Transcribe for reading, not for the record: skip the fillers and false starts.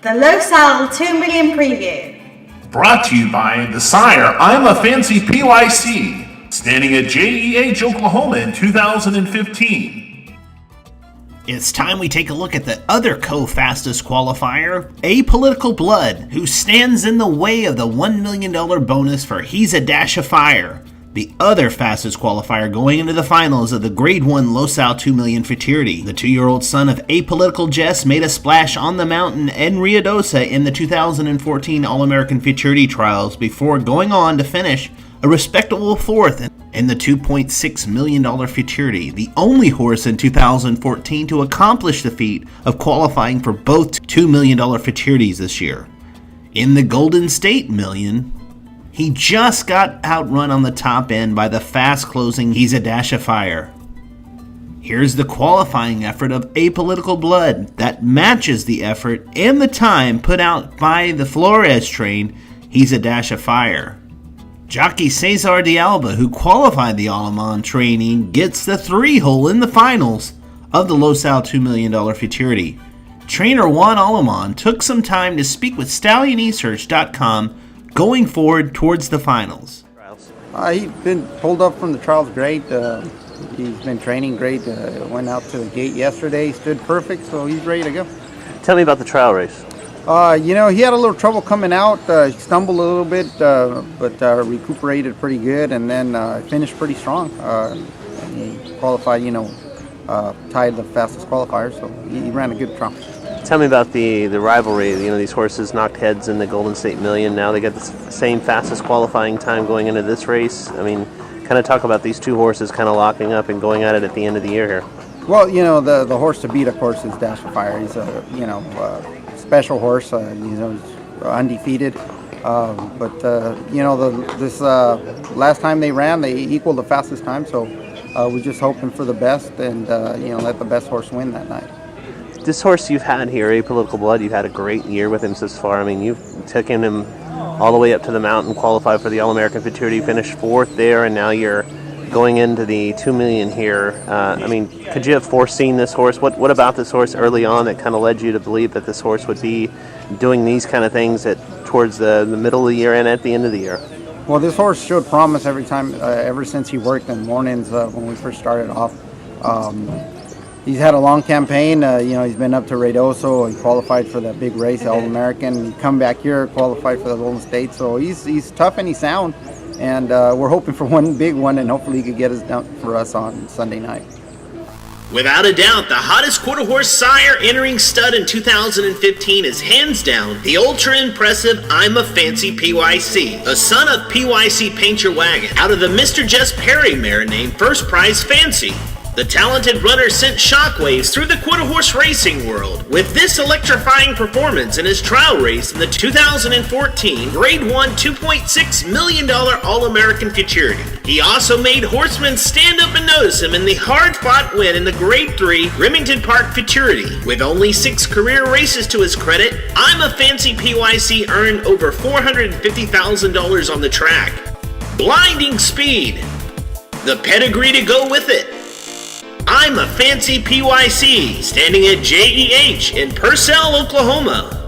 The LoSal 2 Million Preview. Brought to you by the sire I'm a Fancy PYC, standing at JEH, Oklahoma in 2015. It's time we take a look at the other co-fastest qualifier, Apolitical Blood, who stands in the way of the $1 million bonus for He's a Dash of Fire, the other fastest qualifier going into the finals of the Grade 1 LoSal 2 Million Futurity. The 2-year-old son of Apolitical Jess made a splash on the mountain in Ruidoso in the 2014 All-American Futurity trials before going on to finish a respectable fourth in the $2.6 million Futurity, the only horse in 2014 to accomplish the feat of qualifying for both $2 million Futurities this year. In the Golden State Million, he just got outrun on the top end by the fast-closing He's a Dash of Fire. Here's the qualifying effort of Apolitical Blood that matches the effort and the time put out by the Flores train He's a Dash of Fire. Jockey Cesar de Alba, who qualified the Alemán training, gets the 3-hole in the finals of the LoSal $2 million Futurity. Trainer Juan Alemán took some time to speak with StallionEsearch.com going forward towards the finals. He's been pulled up from the trials great. He's been training great. Went out to the gate yesterday, stood perfect, so he's ready to go. Tell me about the trial race. He had a little trouble coming out. He stumbled a little bit, but recuperated pretty good, and then finished pretty strong. And he qualified, tied the fastest qualifier, so he ran a good trial. Tell me about the rivalry. These horses knocked heads in the Golden State Million. Now they got the same fastest qualifying time going into this race. Kind of talk about these two horses kind of locking up and going at it at the end of the year here. Well, the horse to beat, of course, is Dash of Fire. He's a, special horse. He's undefeated. This last time they ran, they equaled the fastest time. So we're just hoping for the best and, let the best horse win that night. This horse you've had here, Apolitical Blood, you've had a great year with him so far. You've taken him all the way up to the mountain, qualified for the All-American Futurity, finished 4th there, and now you're going into the 2 million here. Could you have foreseen this horse? What about this horse early on that kind of led you to believe that this horse would be doing these kind of things towards the middle of the year and at the end of the year? Well, this horse showed promise every time, ever since he worked in mornings when we first started off. He's had a long campaign. He's been up to Ruidoso. He qualified for that big race, All-American. He come back here, qualified for the Golden State. So he's tough and he's sound. And we're hoping for one big one, and hopefully he could get us down for us on Sunday night. Without a doubt, the hottest quarter horse sire entering stud in 2015 is hands down the ultra-impressive I'm a Fancy PYC, a son of PYC Paint Your Wagon, out of the Mr. Jess Perry mare named First Prize Fancy. The talented runner sent shockwaves through the quarter horse racing world with this electrifying performance in his trial race in the 2014 Grade 1 $2.6 million All-American Futurity. He also made horsemen stand up and notice him in the hard-fought win in the Grade 3 Remington Park Futurity. With only 6 career races to his credit, I'm a Fancy PYC earned over $450,000 on the track. Blinding speed. The pedigree to go with it. I'm a Fancy PYC, standing at JEH in Purcell, Oklahoma.